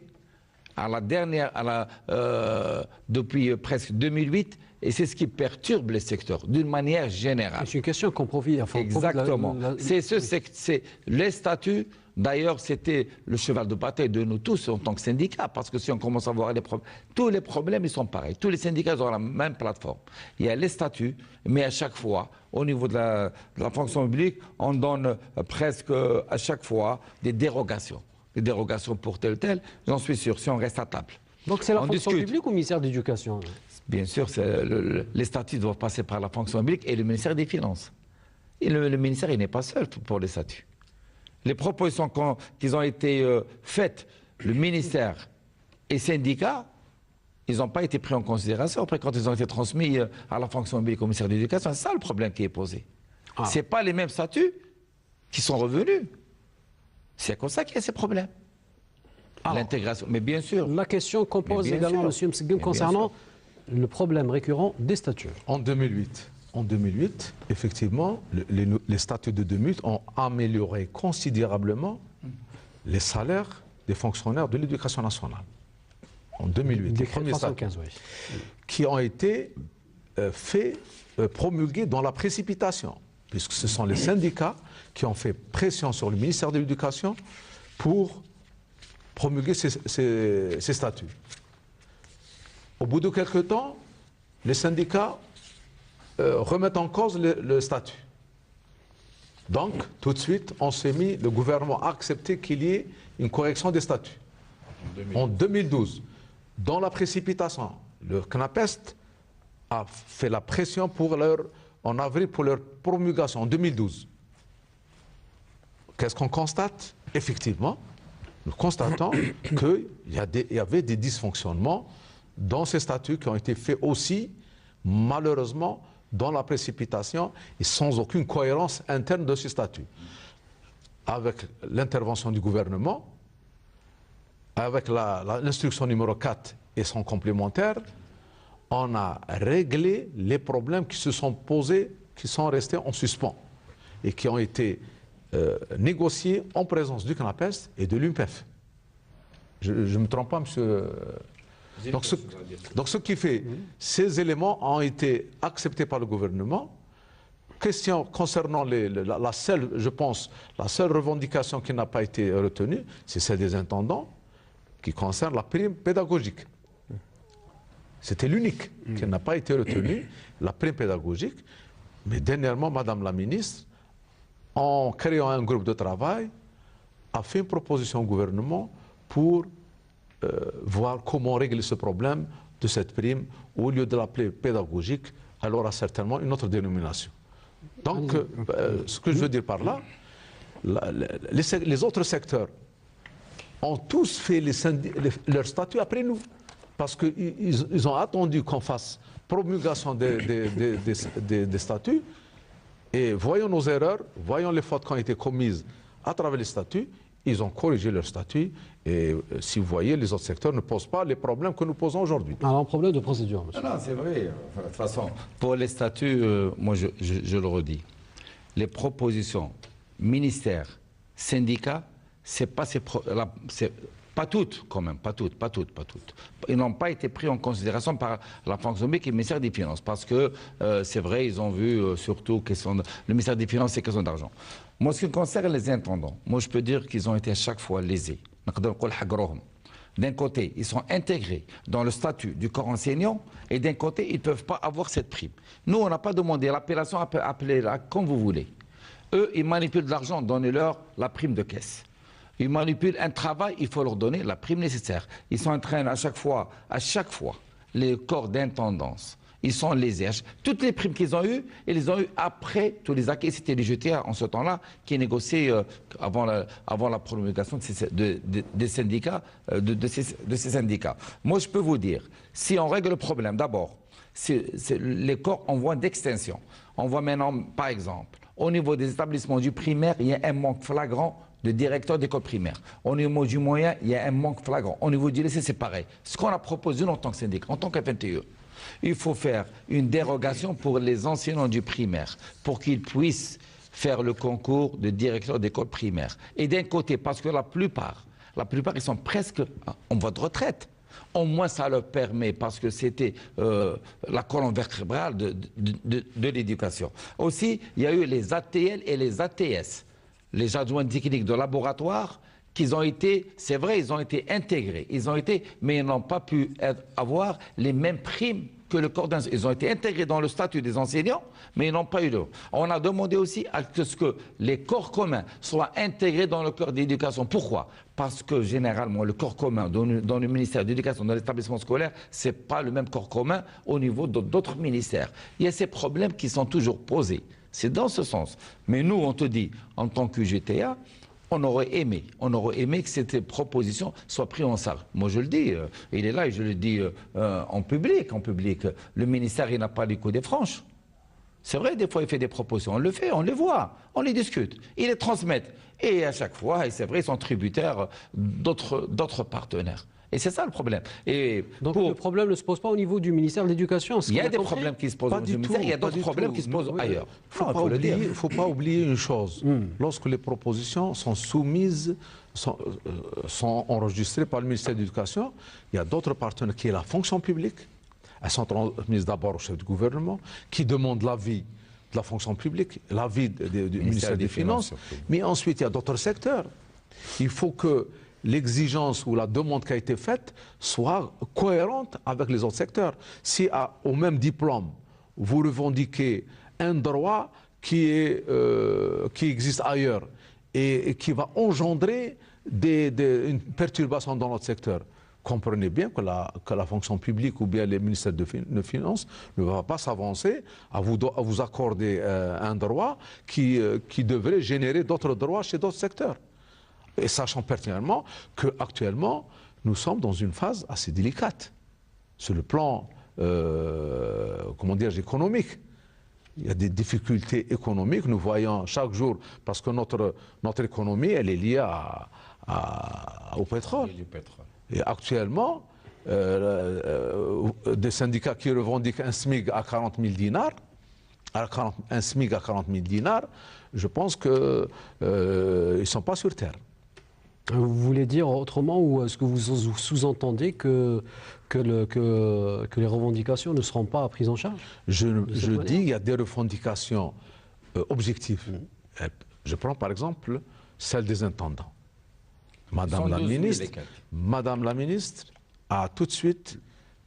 S6: depuis presque 2008. Et c'est ce qui perturbe les secteurs, d'une manière générale.
S1: C'est une question qu'on profite. Enfin,
S6: exactement. C'est les statuts. D'ailleurs, c'était le cheval de bataille de nous tous en tant que syndicats. Parce que si on commence à voir les problèmes, tous les problèmes, ils sont pareils. Tous les syndicats ont la même plateforme. Il y a les statuts, mais à chaque fois, au niveau de la fonction publique, on donne presque à chaque fois des dérogations. Des dérogations pour tel ou tel. J'en suis sûr, si on reste à table.
S1: Donc c'est la fonction publique ou le ministère de l'Éducation?
S6: Bien sûr, les statuts doivent passer par la fonction publique et le ministère des Finances. Et le ministère, il n'est pas seul pour les statuts. Les propositions qui ont été faites, le ministère et syndicats, ils n'ont pas été pris en considération. Après, quand ils ont été transmis à la fonction publique au ministère de l'Éducation, c'est ça le problème qui est posé. Ce n'est pas les mêmes statuts qui sont revenus. C'est comme ça qu'il y a ces problèmes. L'intégration, mais bien sûr.
S1: La question qu'on pose également, M. Mseghem, concernant le problème récurrent des statuts.
S2: En 2008, effectivement, les statuts de 2008 ont amélioré considérablement les salaires des fonctionnaires de l'éducation nationale. En 2008, les premiers statuts qui ont été promulgués dans la précipitation, puisque ce sont les syndicats qui ont fait pression sur le ministère de l'Éducation pour promulguer ces statuts. Au bout de quelques temps, les syndicats remettent en cause le statut. Donc, tout de suite, le gouvernement a accepté qu'il y ait une correction des statuts. En 2012, dans la précipitation, le CNAPEST a fait la pression en avril pour leur promulgation, en 2012. Qu'est-ce qu'on constate? Effectivement, nous constatons qu'il y avait des dysfonctionnements dans ces statuts qui ont été faits aussi, malheureusement, dans la précipitation et sans aucune cohérence interne de ces statuts. Avec l'intervention du gouvernement, avec l'instruction numéro 4 et son complémentaire, on a réglé les problèmes qui se sont posés, qui sont restés en suspens et qui ont été négociés en présence du CNAPEST et de l'UNPEF. Je ne me trompe pas, monsieur Donc ce qui fait, ces éléments ont été acceptés par le gouvernement. Question concernant la seule, je pense, la seule revendication qui n'a pas été retenue, c'est celle des intendants, qui concerne la prime pédagogique. C'était l'unique qui n'a pas été retenue, la prime pédagogique. Mais dernièrement, Madame la ministre, en créant un groupe de travail, a fait une proposition au gouvernement pour voir comment régler ce problème de cette prime. Au lieu de l'appeler pédagogique, elle aura certainement une autre dénomination. Donc, ce que je veux dire par là, les autres secteurs ont tous fait leur statut après nous. Parce qu'ils ont attendu qu'on fasse promulgation des statuts. Et voyons nos erreurs, voyons les fautes qui ont été commises à travers les statuts. Ils ont corrigé leurs statuts. Et si vous voyez, les autres secteurs ne posent pas les problèmes que nous posons aujourd'hui.
S1: Alors, un problème de procédure, monsieur.
S6: Non, c'est vrai. Enfin, de toute façon, pour les statuts, moi je le redis. Les propositions ministères, syndicats, c'est pas toutes quand même, pas toutes. Ils n'ont pas été pris en considération par la fonction publique et le ministère des Finances. Parce que c'est vrai, ils ont vu surtout le ministère des Finances, c'est question d'argent. Moi, ce qui concerne les intendants, moi je peux dire qu'ils ont été à chaque fois lésés. D'un côté, ils sont intégrés dans le statut du corps enseignant et d'un côté, ils ne peuvent pas avoir cette prime. Nous, on n'a pas demandé l'appellation, appelez-la comme vous voulez. Eux, ils manipulent de l'argent, donnez-leur la prime de caisse. Ils manipulent un travail, il faut leur donner la prime nécessaire. Ils sont en train à chaque fois, les corps d'intendance, ils sont lésés. Toutes les primes qu'ils ont eues, ils les ont eues après tous les acquis. C'était les GTA en ce temps-là qui négociaient avant la promulgation des syndicats, de ces syndicats. Moi, je peux vous dire, si on règle le problème, d'abord, les corps en voie d'extinction. On voit maintenant, par exemple, au niveau des établissements du primaire, il y a un manque flagrant de directeurs d'école primaire. Au niveau du moyen, il y a un manque flagrant. Au niveau du lycée, c'est pareil. Ce qu'on a proposé en tant que syndicat, en tant qu'FNTE, il faut faire une dérogation pour les enseignants du primaire, pour qu'ils puissent faire le concours de directeur d'école primaire. Et d'un côté, parce que la plupart, ils sont presque en voie de retraite. Au moins, ça leur permet, parce que c'était la colonne vertébrale de l'éducation. Aussi, il y a eu les ATL et les ATS, les adjoints techniques de laboratoire, qu'ils ont été, c'est vrai, ils ont été intégrés, mais ils n'ont pas pu avoir les mêmes primes que le corps d'enseignants. Ils ont été intégrés dans le statut des enseignants, mais ils n'ont pas eu le. On a demandé aussi à ce que les corps communs soient intégrés dans le corps d'éducation. Pourquoi? Parce que généralement, le corps commun dans le ministère de l'Éducation, dans l'établissement scolaire, ce n'est pas le même corps commun au niveau d'autres ministères. Il y a ces problèmes qui sont toujours posés. C'est dans ce sens. Mais nous, on te dit, en tant que GTA, on aurait aimé que cette proposition soit prise en charge. Moi, je le dis, il est là et je le dis en public. Le ministère, il n'a pas les coups des franches. C'est vrai, des fois, il fait des propositions. On le fait, on les voit, on les discute. Ils les transmettent. Et à chaque fois, et c'est vrai, ils sont tributaires d'autres partenaires. Et c'est ça le problème.
S1: Donc le problème ne se pose pas au niveau du ministère de l'Éducation.
S6: Il y a des problèmes qui se posent au ministère, il y a d'autres problèmes qui se posent ailleurs.
S2: Il ne faut pas oublier une chose. Lorsque les propositions sont soumises, sont enregistrées par le ministère de l'Éducation, il y a d'autres partenaires qui est la fonction publique. Elles sont transmises d'abord au chef du gouvernement, qui demande l'avis de la fonction publique, l'avis du ministère des Finances. Mais ensuite, il y a d'autres secteurs. Il faut que l'exigence ou la demande qui a été faite soit cohérente avec les autres secteurs. Si au même diplôme, vous revendiquez un droit qui existe ailleurs et qui va engendrer une perturbation dans notre secteur, comprenez bien que la fonction publique ou bien les ministères de Finances ne va pas s'avancer à vous accorder un droit qui devrait générer d'autres droits chez d'autres secteurs. Et sachant pertinemment qu'actuellement, nous sommes dans une phase assez délicate sur le plan, économique. Il y a des difficultés économiques, nous voyons chaque jour, parce que notre économie, elle est liée au pétrole. Et actuellement, des syndicats qui revendiquent un SMIC à 40 000 dinars, un SMIC à 40 000 dinars, je pense qu'ils ne sont pas sur terre.
S1: Vous voulez dire autrement, ou est-ce que vous sous-entendez que les revendications ne seront pas prises en charge?
S2: Je dis qu'il y a des revendications objectives. Je prends par exemple celle des intendants. Madame la ministre a tout de suite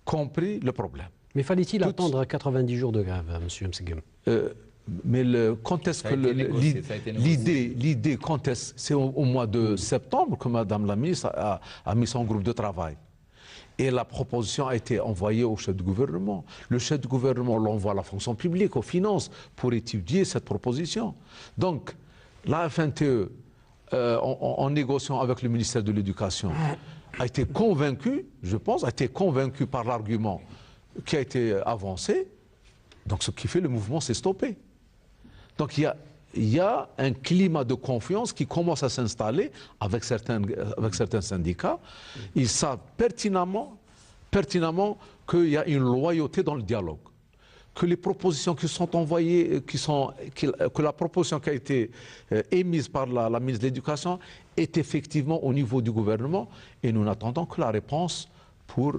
S2: compris le problème.
S1: Mais fallait-il attendre 90 jours de grève, M. Msegem?
S2: Mais quand est-ce que l'idée, quand est-ce, c'est au mois de septembre que Madame la ministre a mis son groupe de travail. Et la proposition a été envoyée au chef du gouvernement. Le chef du gouvernement l'envoie à la fonction publique, aux finances, pour étudier cette proposition. Donc, la FNTE, en négociant avec le ministère de l'Éducation, a été convaincue, je pense, par l'argument qui a été avancé. Donc, ce qui fait le mouvement s'est stoppé. Donc, il y a un climat de confiance qui commence à s'installer avec certains syndicats. Ils savent pertinemment qu'il y a une loyauté dans le dialogue. Que les propositions qui sont envoyées, que la proposition qui a été émise par la ministre de l'Éducation est effectivement au niveau du gouvernement, et nous n'attendons que la réponse pour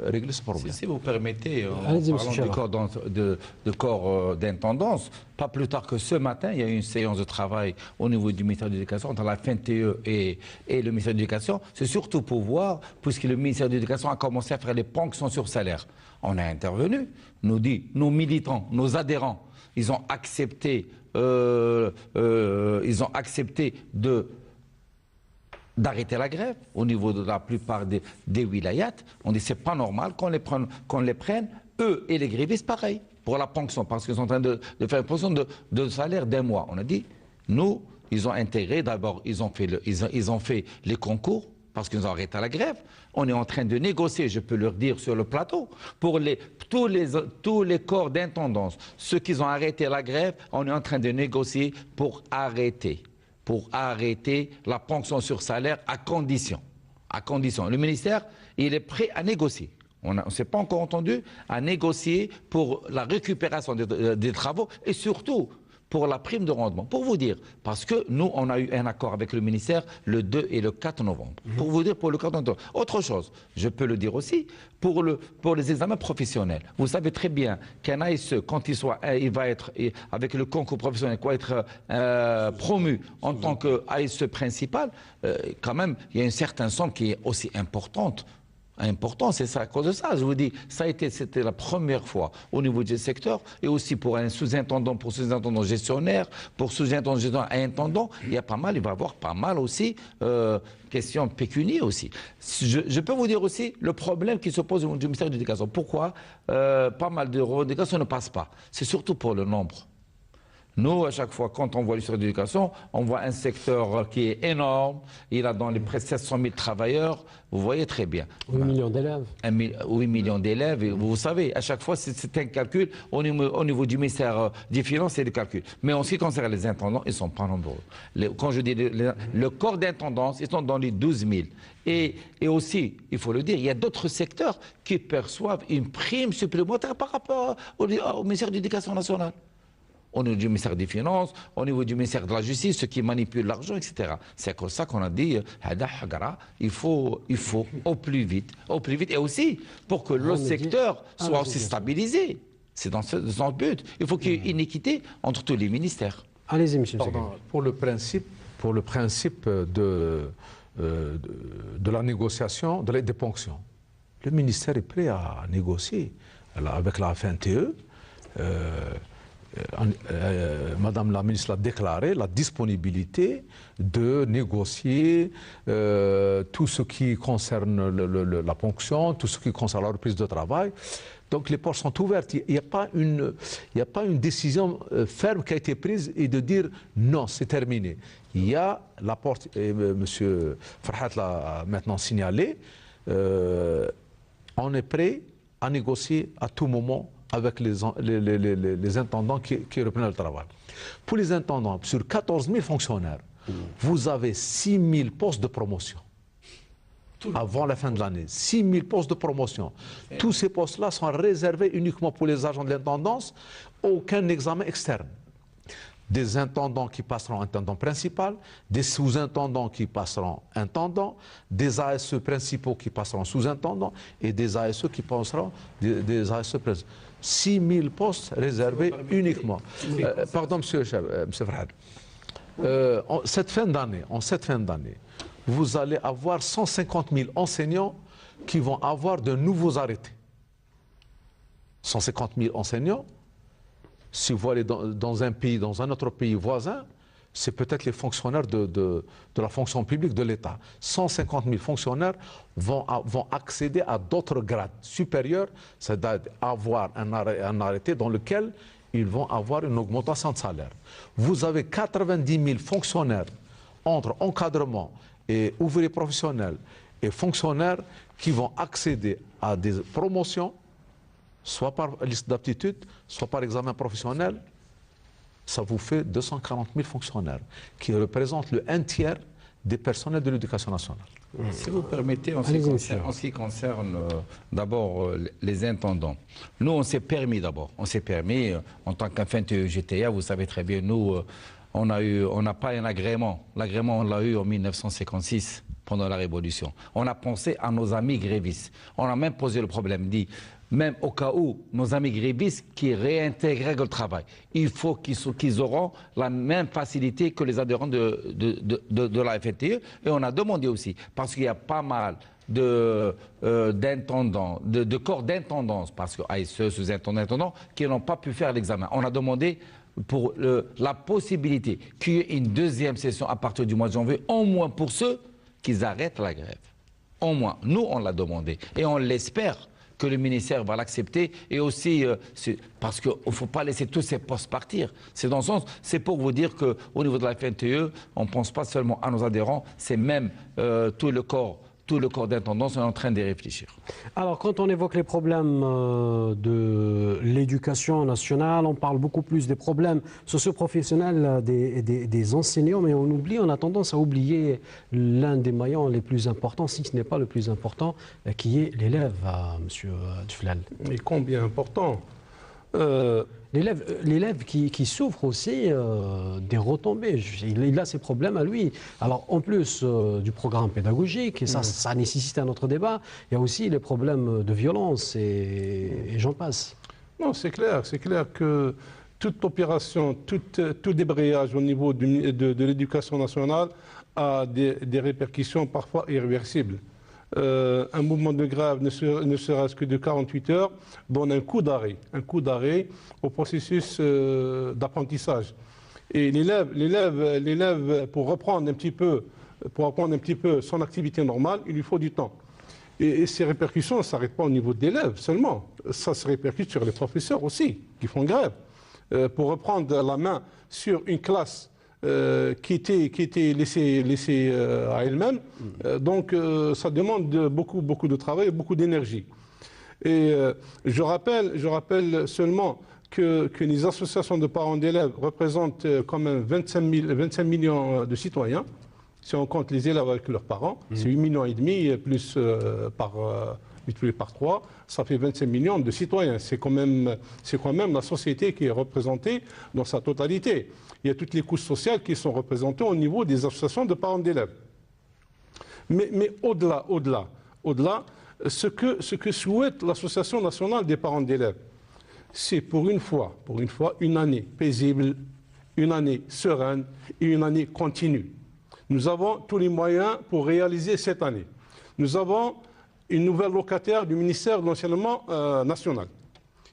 S2: régler ce problème.
S6: Si vous permettez, en parlant du corps d'intendance, pas plus tard que ce matin, il y a eu une séance de travail au niveau du ministère de l'Éducation, entre la FNTE et le ministère de l'Éducation. C'est surtout pour voir, puisque le ministère de l'Éducation a commencé à faire les ponctions sur salaire. On a intervenu, nous dit, nos militants, nos adhérents, ils ont accepté d'arrêter la grève au niveau de la plupart des wilayats. On dit c'est pas normal qu'on les prenne, eux et les grévistes, pareil, pour la ponction, parce qu'ils sont en train de faire une ponction de salaire d'un mois. On a dit, nous, ils ont intégré, d'abord, ils ont fait les concours, parce qu'ils ont arrêté la grève. On est en train de négocier, je peux leur dire sur le plateau, pour tous les corps d'intendance, ceux qui ont arrêté la grève, on est en train de négocier pour arrêter la ponction sur salaire à condition. Le ministère, il est prêt à négocier. On ne s'est pas encore entendu à négocier pour la récupération des travaux et surtout pour la prime de rendement. Pour vous dire, parce que nous, on a eu un accord avec le ministère le 2 et le 4 novembre. Pour vous dire, pour le 4 novembre. Autre chose, je peux le dire aussi, pour les examens professionnels. Vous savez très bien qu'un ASE, quand il va être, avec le concours professionnel, va être promu en tant qu'ASE principal, quand même, il y a une certaine somme qui est aussi importante. C'est ça, à cause de ça, je vous dis, c'était la première fois au niveau du secteur, et aussi pour un sous-intendant, pour sous-intendant gestionnaire, pour sous-intendant gestionnaire à intendant, il va y avoir pas mal aussi, questions pécuniaires aussi. Je peux vous dire aussi le problème qui se pose au niveau du ministère de l'Éducation. Pourquoi pas mal de revendications ne passent pas? C'est surtout pour le nombre. Nous, à chaque fois, quand on voit le secteur de l'éducation, on voit un secteur qui est énorme. Il a dans les près de 700 000 travailleurs. Vous voyez très bien.
S1: 8 millions d'élèves.
S6: 8 millions d'élèves. Vous savez, à chaque fois, c'est un calcul. Au niveau du ministère des Finances, c'est le calcul. Mais en ce qui concerne les intendants, ils ne sont pas nombreux. Quand je dis le corps d'intendance, ils sont dans les 12 000. Et aussi, il faut le dire, il y a d'autres secteurs qui perçoivent une prime supplémentaire par rapport au ministère de l'Éducation nationale. Au niveau du ministère des Finances, au niveau du ministère de la Justice, ceux qui manipulent l'argent, etc. C'est comme ça qu'on a dit, il faut au plus vite, et aussi pour que le secteur soit aussi stabilisé. C'est dans ce but. Il faut qu'il y ait une équité entre tous les ministères.
S1: Allez-y, monsieur.
S2: Pour le principe de la négociation, des ponctions, le ministère est prêt à négocier avec la FNTE. Madame la ministre l'a déclaré, la disponibilité de négocier tout ce qui concerne la ponction, tout ce qui concerne la reprise de travail. Donc les portes sont ouvertes. Il n'y a pas une décision ferme qui a été prise et de dire non, c'est terminé. Il y a la porte, et M. Farhat l'a maintenant signalé, on est prêt à négocier à tout moment avec les intendants qui reprennent le travail. Pour les intendants, sur 14 000 fonctionnaires, vous avez 6 000 postes de promotion. Avant la fin de l'année, 6 000 postes de promotion. Tous ces postes-là sont réservés uniquement pour les agents de l'intendance, aucun examen externe. des intendants qui passeront intendant principal, des sous-intendants qui passeront intendant, des ASE principaux qui passeront sous-intendants et des ASE qui passeront des ASE principaux. 6 000 postes réservés uniquement. Pardon, monsieur Farhad. En cette fin d'année, vous allez avoir 150 000 enseignants qui vont avoir de nouveaux arrêtés. 150 000 enseignants, si vous allez dans un pays, dans un autre pays voisin, c'est peut-être les fonctionnaires de la fonction publique de l'État. 150 000 fonctionnaires vont accéder à d'autres grades supérieurs, c'est-à-dire avoir un arrêté dans lequel ils vont avoir une augmentation de salaire. Vous avez 90 000 fonctionnaires entre encadrement et ouvriers professionnels et fonctionnaires qui vont accéder à des promotions, soit par liste d'aptitude, soit par examen professionnel. Ça vous fait 240 000 fonctionnaires, qui représentent le 1/3 des personnels de l'éducation nationale.
S6: Si vous permettez, en ce qui concerne d'abord les intendants, nous on s'est permis en tant qu'FNTE GTA, vous savez très bien, nous on n'a pas un agrément. L'agrément on l'a eu en 1956 pendant la Révolution. On a pensé à nos amis grévistes. On a même posé le problème, dit même au cas où nos amis grévistes qui réintégreraient le travail, il faut qu'ils auront la même facilité que les adhérents de la FNTE. Et on a demandé aussi, parce qu'il y a pas mal d'intendants, de corps d'intendance, parce que ASE, sous-intendants, qui n'ont pas pu faire l'examen. On a demandé pour la possibilité qu'il y ait une deuxième session à partir du mois de janvier, au moins pour ceux qui arrêtent la grève. Au moins, nous on l'a demandé et on l'espère que le ministère va l'accepter, et aussi parce qu'il ne faut pas laisser tous ces postes partir. C'est dans ce sens, c'est pour vous dire qu'au niveau de la FNTE, on ne pense pas seulement à nos adhérents, c'est même tout le corps d'intendance, on est en train d'y réfléchir.
S1: Alors, quand on évoque les problèmes de l'éducation nationale, on parle beaucoup plus des problèmes socio-professionnels des enseignants, mais on a tendance à oublier l'un des maillons les plus importants, si ce n'est pas le plus important, qui est l'élève, monsieur Duflal.
S7: Mais combien important
S1: L'élève qui souffre aussi des retombées. Il a ses problèmes à lui. Alors, en plus du programme pédagogique, et ça nécessite un autre débat, il y a aussi les problèmes de violence et j'en passe.
S7: Non, c'est clair que toute opération, tout débrayage au niveau de l'éducation nationale a des répercussions parfois irréversibles. Un mouvement de grève, ne serait-ce que de 48 heures, donne un coup d'arrêt au processus d'apprentissage. Et l'élève, pour reprendre un petit peu son activité normale, il lui faut du temps. Et ces répercussions ne s'arrêtent pas au niveau de l'élève seulement, ça se répercute sur les professeurs aussi, qui font grève. Pour reprendre la main sur une classe qui était laissée à elle-même. Donc ça demande beaucoup de travail et beaucoup d'énergie. Et je rappelle seulement que les associations de parents d'élèves représentent quand même 25 millions de citoyens. Si on compte les élèves avec leurs parents, c'est 8,5 millions plus multiplié par 3, ça fait 25 millions de citoyens. C'est quand même la société qui est représentée dans sa totalité. Il y a toutes les couches sociales qui sont représentées au niveau des associations de parents d'élèves. Mais au-delà, ce que souhaite l'Association nationale des parents d'élèves, c'est pour une fois, une année paisible, une année sereine et une année continue. Nous avons tous les moyens pour réaliser cette année. Nous avons une nouvelle locataire du ministère de l'Enseignement national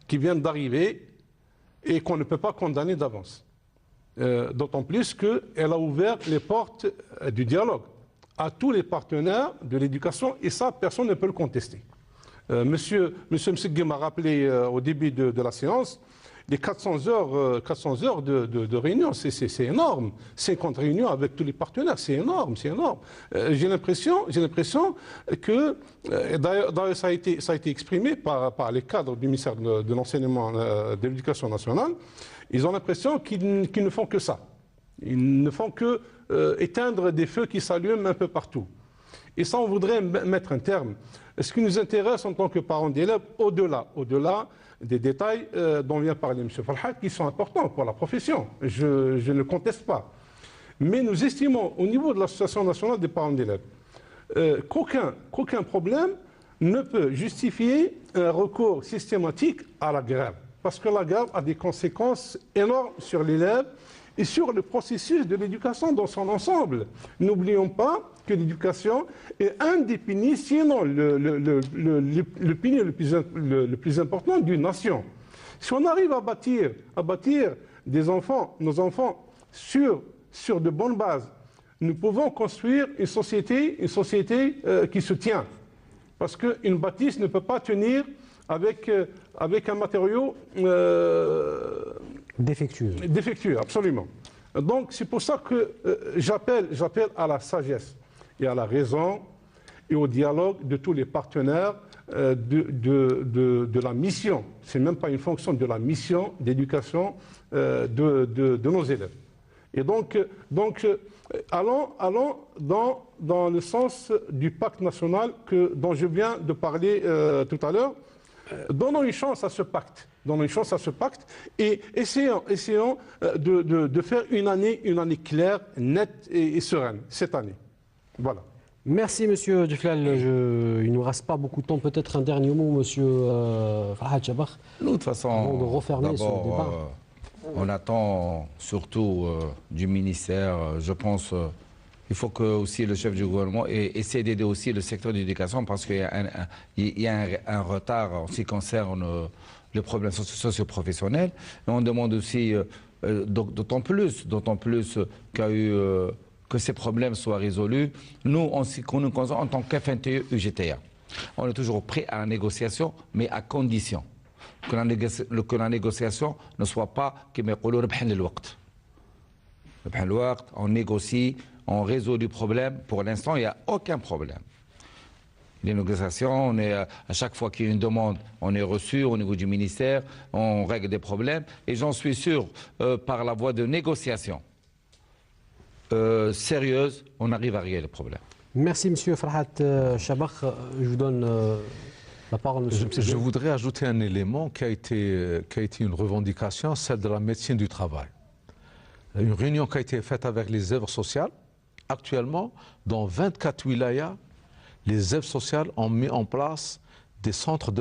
S7: qui vient d'arriver et qu'on ne peut pas condamner d'avance. D'autant plus qu'elle a ouvert les portes du dialogue à tous les partenaires de l'éducation et ça, personne ne peut le contester. Monsieur Msegui m'a rappelé au début de la séance, les 400 heures de réunion, c'est énorme. 50 réunions avec tous les partenaires, c'est énorme. J'ai l'impression que, d'ailleurs ça a été exprimé par les cadres du ministère de l'Enseignement de l'Éducation nationale, ils ont l'impression qu'ils ne font que ça. Ils ne font que éteindre des feux qui s'allument un peu partout. Et ça, on voudrait mettre un terme. Ce qui nous intéresse en tant que parents d'élèves, au-delà des détails dont vient parler M. Farhat, qui sont importants pour la profession, je ne conteste pas. Mais nous estimons, au niveau de l'Association nationale des parents d'élèves, qu'aucun problème ne peut justifier un recours systématique à la grève. Parce que la grève a des conséquences énormes sur l'élève et sur le processus de l'éducation dans son ensemble. N'oublions pas que l'éducation est un des piliers, sinon le pilier le plus important d'une nation. Si on arrive à bâtir nos enfants sur de bonnes bases, nous pouvons construire une société qui se tient. Parce qu'une bâtisse ne peut pas tenir avec un matériau défectueux, absolument. Donc c'est pour ça que j'appelle à la sagesse et à la raison et au dialogue de tous les partenaires de la mission. Ce n'est même pas une fonction de la mission d'éducation de nos élèves. Et donc allons dans le sens du pacte national dont je viens de parler tout à l'heure. Donnons une chance à ce pacte. Et essayons de faire une année claire, nette et sereine, cette année. Voilà.
S1: Merci, Monsieur Duflal. Il ne nous reste pas beaucoup de temps. Peut-être un dernier mot, Monsieur Farhat Chabakh.
S6: Nous, de toute façon,
S1: avant de refermer ce débat.
S6: On attend surtout du ministère, je pense, il faut que aussi le chef du gouvernement essaie d'aider aussi le secteur de l'éducation parce qu'il y a un retard en ce qui concerne les problèmes socio-professionnels. Et on demande aussi, d'autant plus que ces problèmes soient résolus. Nous, en tant qu'FNTE UGTA, on est toujours prêt à la négociation, mais à condition que la négociation ne soit pas on négocie, on résout du problème. Pour l'instant, il n'y a aucun problème. Les négociations, à chaque fois qu'il y a une demande, on est reçu au niveau du ministère, on règle des problèmes. Et j'en suis sûr, par la voie de négociation sérieuse, on arrive à régler le problème.
S1: Merci, Monsieur Farhat Chabakh. Je vous donne la parole, Monsieur.
S2: Je voudrais ajouter un élément qui a été une revendication, celle de la médecine du travail. Une réunion qui a été faite avec les œuvres sociales. Actuellement, dans 24 wilayas, les œuvres sociales ont mis en place des centres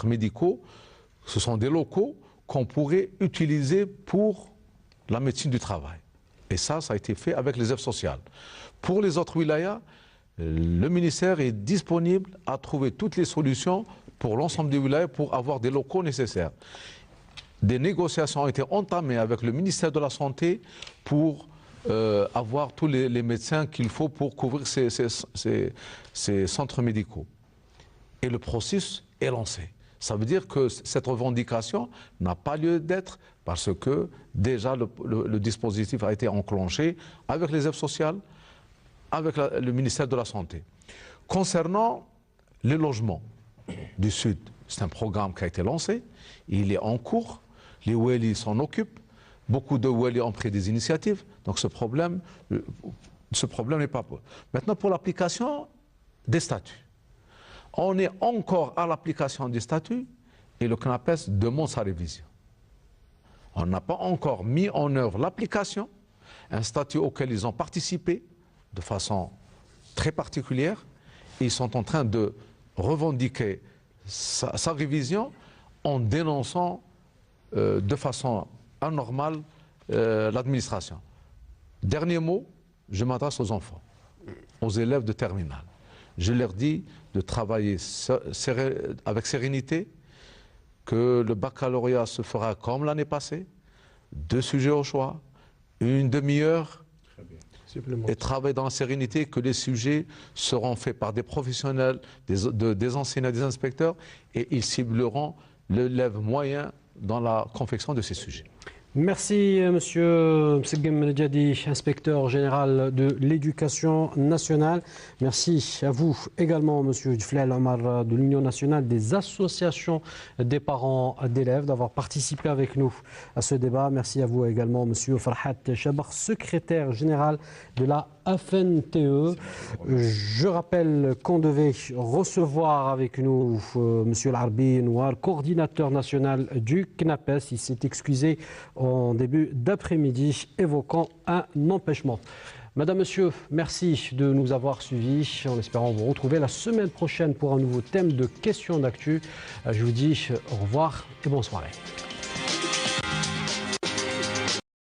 S2: médicaux. Ce sont des locaux qu'on pourrait utiliser pour la médecine du travail. Et ça a été fait avec les œuvres sociales. Pour les autres wilayas, le ministère est disponible à trouver toutes les solutions pour l'ensemble des wilayas pour avoir des locaux nécessaires. Des négociations ont été entamées avec le ministère de la Santé pour avoir tous les médecins qu'il faut pour couvrir ces centres médicaux. Et le processus est lancé. Ça veut dire que cette revendication n'a pas lieu d'être parce que déjà le dispositif a été enclenché avec les œuvres sociales, avec le ministère de la Santé. Concernant les logements du Sud, c'est un programme qui a été lancé, il est en cours, les Wali s'en occupent, beaucoup de Wali ont pris des initiatives, donc ce problème n'est pas... Maintenant, pour l'application des statuts. On est encore à l'application des statuts et le CNAPES demande sa révision. On n'a pas encore mis en œuvre l'application, un statut auquel ils ont participé de façon très particulière et ils sont en train de revendiquer sa révision en dénonçant de façon anormale l'administration. Dernier mot, je m'adresse aux enfants, aux élèves de terminale. Je leur dis de travailler avec sérénité, que le baccalauréat se fera comme l'année passée, 2 sujets au choix, une demi-heure, et travailler dans la sérénité, que les sujets seront faits par des professionnels, des enseignants, des inspecteurs, et ils cibleront l'élève moyen dans la confection de ces sujets.
S1: Merci, Monsieur Msegem Nedjadi, inspecteur général de l'éducation nationale. Merci à vous également, Monsieur Duflal Omar, de l'Union nationale des associations des parents d'élèves, d'avoir participé avec nous à ce débat. Merci à vous également, Monsieur Farhat Chabakh, secrétaire général de la FNTE. Je rappelle qu'on devait recevoir avec nous M. Larbi Noir, coordinateur national du CNAPES. Il s'est excusé en début d'après-midi, évoquant un empêchement. Madame, Monsieur, merci de nous avoir suivis. En espérant vous retrouver la semaine prochaine pour un nouveau thème de questions d'actu. Je vous dis au revoir et bonne soirée.